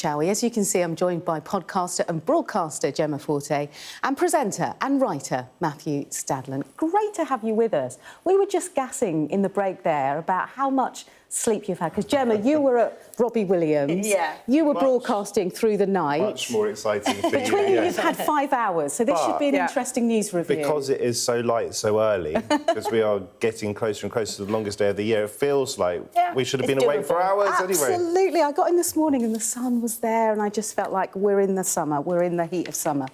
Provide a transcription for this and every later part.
shall we? As you can see, I'm joined by podcaster and broadcaster Gemma Forte and presenter and writer Matthew Stadland. Great to have you with us. We were just gassing in the break there about how much sleep you've had, because Gemma, you were at Robbie Williams. Yeah. You were broadcasting through the night. Much more exciting for you. Between you, you've had 5 hours, so this should be an interesting news review. Because it is so light so early, because we are getting closer and closer to the longest day of the year, it feels like we should have been awake for hours anyway. Absolutely. I got in this morning and the sun was there and I just felt like we're in the summer, we're in the heat of summer.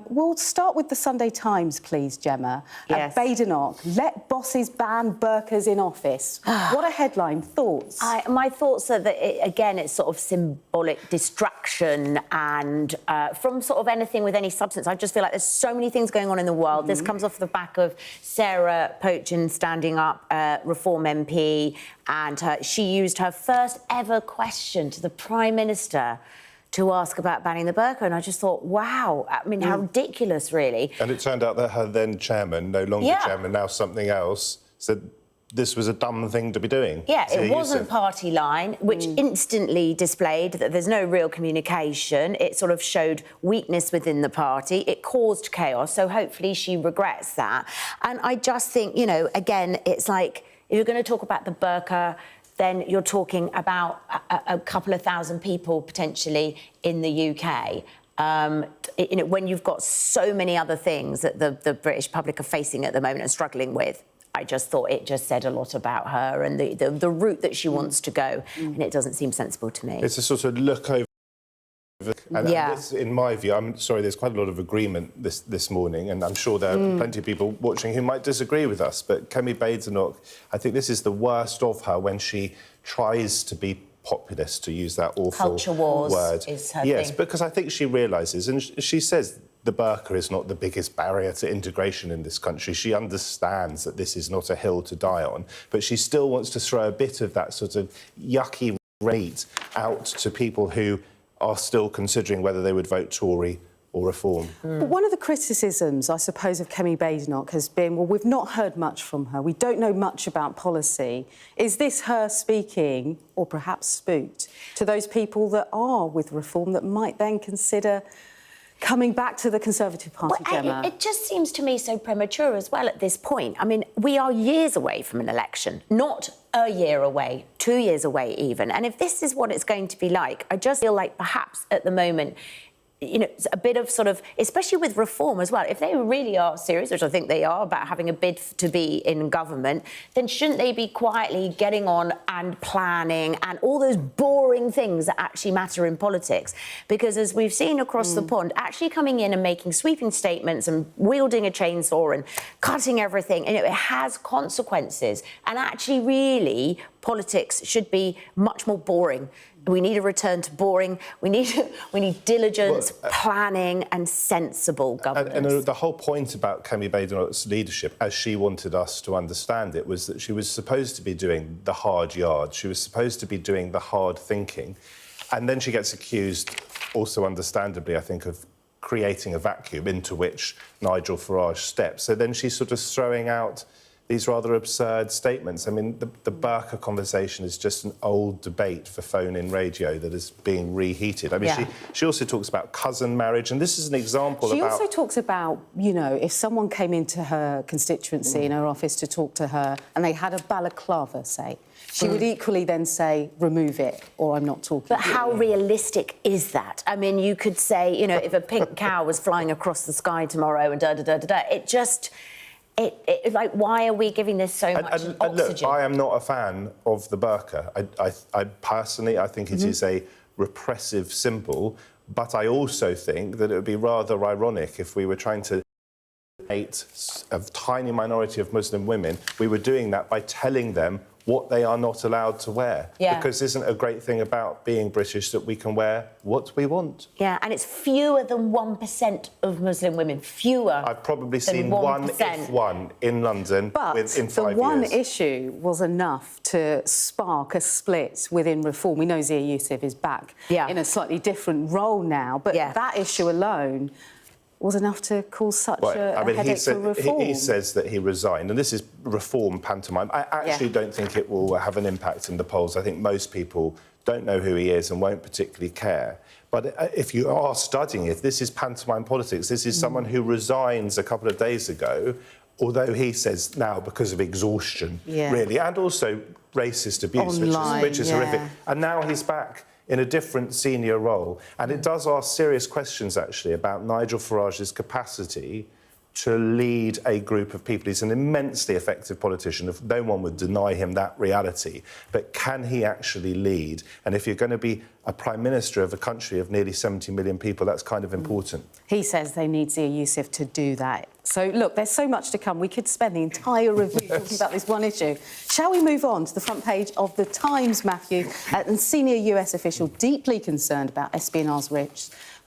We'll start with the Sunday Times, please, Gemma. Yes. Badenoch, let bosses ban burqas in office. What a headline. Thoughts? My thoughts are that, again, it's sort of symbolic distraction and from sort of anything with any substance. I just feel like there's so many things going on in the world. This comes off the back of Sarah Pochin standing up, Reform MP, and she used her first ever question to the Prime Minister to ask about banning the burqa, and I just thought, wow, I mean, how ridiculous, really. And it turned out that her then chairman, no longer chairman, now something else, said this was a dumb thing to be doing. Yeah, it wasn't party line, which instantly displayed that there's no real communication. It sort of showed weakness within the party. It caused chaos, so hopefully she regrets that. And I just think, you know, again, it's like, if you're going to talk about the burqa, then you're talking about a couple of thousand people potentially in the UK. You know, when you've got so many other things that the British public are facing at the moment and struggling with, I just thought it just said a lot about her and the route that she wants to go, and it doesn't seem sensible to me. It's a sort of look over. And this, in my view, I'm sorry, there's quite a lot of agreement this morning, and I'm sure there are plenty of people watching who might disagree with us, but Kemi Badenoch, I think this is the worst of her when she tries to be populist, to use that awful Culture wars word. is her yes, thing. because I think she realises, and she says the burqa is not the biggest barrier to integration in this country. She understands that this is not a hill to die on, but she still wants to throw a bit of that sort of yucky rate out to people who are still considering whether they would vote Tory or Reform. But one of the criticisms, I suppose, of Kemi Badenoch has been, well, we've not heard much from her. We don't know much about policy. Is this her speaking, or perhaps spooked, to those people that are with Reform that might then consider coming back to the Conservative Party, Gemma? It just seems to me so premature as well at this point. I mean, we are years away from an election, not a year away, 2 years away even. And if this is what it's going to be like, I just feel like perhaps at the moment, you know, a bit of sort of, especially with Reform as well, if they really are serious, which I think they are, about having a bid to be in government, then shouldn't they be quietly getting on and planning and all those boring things that actually matter in politics? Because as we've seen across the pond, actually coming in and making sweeping statements and wielding a chainsaw and cutting everything, you know, it has consequences. And actually, really, politics should be much more boring. We need a return to boring. We need diligence, planning, and sensible governance. And the whole point about Kemi Badenoch's leadership, as she wanted us to understand it, was that she was supposed to be doing the hard yards. She was supposed to be doing the hard thinking. And then she gets accused, also understandably, I think, of creating a vacuum into which Nigel Farage steps. So then she's sort of throwing out these rather absurd statements. I mean, the burqa conversation is just an old debate for phone-in radio that is being reheated. I mean, she also talks about cousin marriage, and this is an example She also talks about, you know, if someone came into her constituency in her office to talk to her and they had a balaclava, say, she would equally then say, remove it, or I'm not talking. But how realistic is that? I mean, you could say, you know, if a pink cow was flying across the sky tomorrow and da-da-da-da-da, it just... like, why are we giving this so much oxygen? Look, I am not a fan of the burqa. I personally, I think it is a repressive symbol, but I also think that it would be rather ironic if we were trying to hate a tiny minority of Muslim women. We were doing that by telling them what they are not allowed to wear. Because isn't a great thing about being British that we can wear what we want? Yeah, and it's fewer than 1% of Muslim women. Fewer. I've probably seen one, if one, in London in 5 years. But the one issue was enough to spark a split within Reform. We know Zia Youssef is back in a slightly different role now, but that issue alone was enough to cause such a headache for Reform. He says that he resigned, and this is Reform pantomime. I actually don't think it will have an impact in the polls. I think most people don't know who he is and won't particularly care. But if you are studying it, this is pantomime politics. This is someone who resigns a couple of days ago, although he says now because of exhaustion, really, and also racist abuse, Online, which is horrific. And now he's back in a different senior role. And it does ask serious questions, actually, about Nigel Farage's capacity to lead a group of people. He's an immensely effective politician. No one would deny him that reality. But can he actually lead? And if you're going to be a prime minister of a country of nearly 70 million people, that's kind of important. He says they need Zia Youssef to do that. So, look, there's so much to come. We could spend the entire review talking about this one issue. Shall we move on to the front page of The Times, Matthew? And senior US official deeply concerned about espionage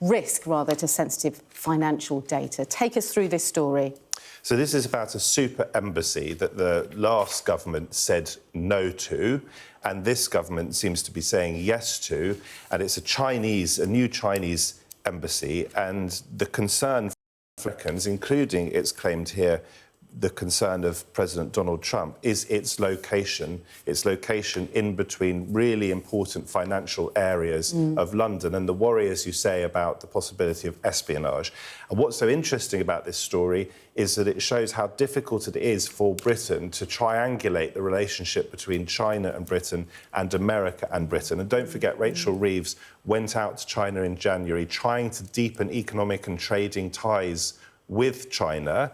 risk to sensitive financial data. Take us through this story. So this is about a super embassy that the last government said no to, and this government seems to be saying yes to, and it's a new Chinese embassy, and the concern for Americans, including, it's claimed here, the concern of President Donald Trump, is its location in between really important financial areas of London, and the worry, as you say, about the possibility of espionage. And what's so interesting about this story is that it shows how difficult it is for Britain to triangulate the relationship between China and Britain and America and Britain. And don't forget, Rachel Reeves went out to China in January trying to deepen economic and trading ties with China,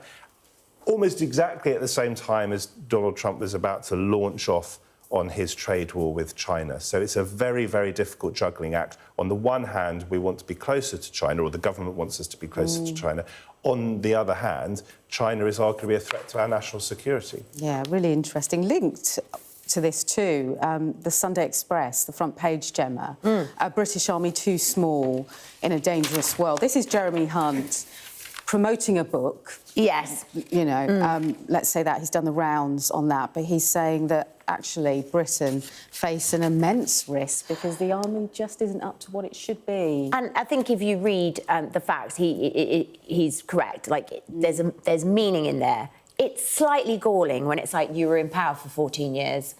almost exactly at the same time as Donald Trump was about to launch off on his trade war with China. So it's a very, very difficult juggling act. On the one hand, we want to be closer to China, or the government wants us to be closer to China. On the other hand, China is arguably a threat to our national security. Yeah, really interesting. Linked to this too, the Sunday Express, the front page, Gemma, a British Army too small in a dangerous world. This is Jeremy Hunt promoting a book. Yes. You know, let's say that he's done the rounds on that, but he's saying that actually Britain face an immense risk because the army just isn't up to what it should be. And I think if you read the facts, he's correct. Like, there's meaning in there. It's slightly galling when it's like you were in power for 14 years.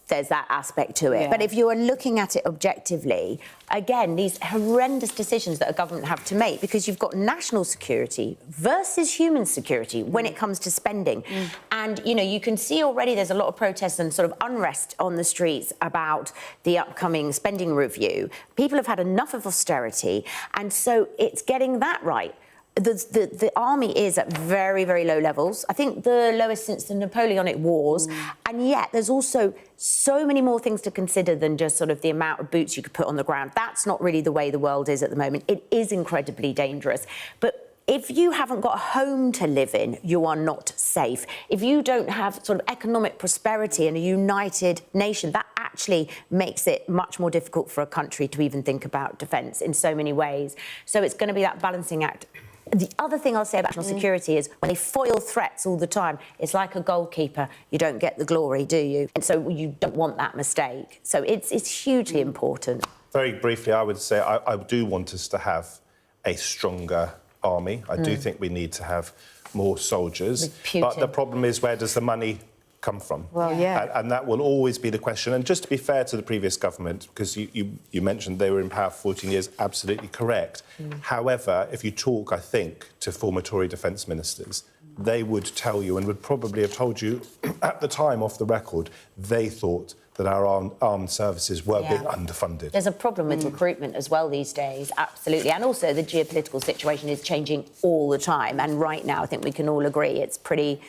There's that aspect to it. Yeah. But if you are looking at it objectively, again, these horrendous decisions that a government have to make, because you've got national security versus human security when it comes to spending. And, you know, you can see already there's a lot of protests and sort of unrest on the streets about the upcoming spending review. People have had enough of austerity, and so it's getting that right. The army is at very, very low levels. I think the lowest since the Napoleonic Wars. And yet there's also so many more things to consider than just sort of the amount of boots you could put on the ground. That's not really the way the world is at the moment. It is incredibly dangerous. But if you haven't got a home to live in, you are not safe. If you don't have sort of economic prosperity and a united nation, that actually makes it much more difficult for a country to even think about defence in so many ways. So it's going to be that balancing act. The other thing I'll say about national security is when they foil threats all the time, it's like a goalkeeper. You don't get the glory, do you? And so you don't want that mistake. So it's hugely important. Very briefly, I would say I do want us to have a stronger army. I do think we need to have more soldiers. But the problem is, where does the money come from? Well, yeah. And that will always be the question. And just to be fair to the previous government, because you mentioned they were in power for 14 years, absolutely correct. However, if you talk, I think, to former Tory defence ministers, they would tell you, and would probably have told you at the time off the record, they thought that our armed services were being underfunded. There's a problem with recruitment as well these days, absolutely. And also the geopolitical situation is changing all the time. And right now, I think we can all agree it's pretty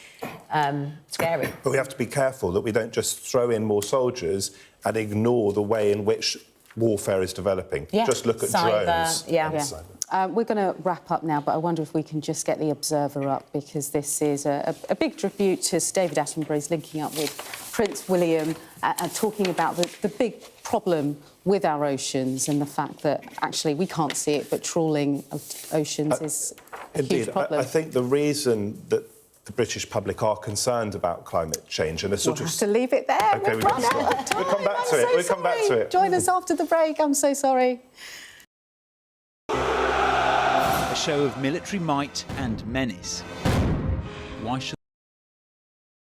scary. But we have to be careful that we don't just throw in more soldiers and ignore the way in which warfare is developing. Yeah. Just look at Cyber, drones. We're going to wrap up now, but I wonder if we can just get the Observer up, because this is a big tribute to Sir David Attenborough's linking up with Prince William and talking about the big problem with our oceans and the fact that actually we can't see it, but trawling oceans is a huge problem. I think the reason that the British public are concerned about climate change and a sort We'll have to leave it there. Okay, We've run out of time. We'll come back to it. We'll come back to it. Join us after the break. I'm so sorry. A show of military might and menace. Why should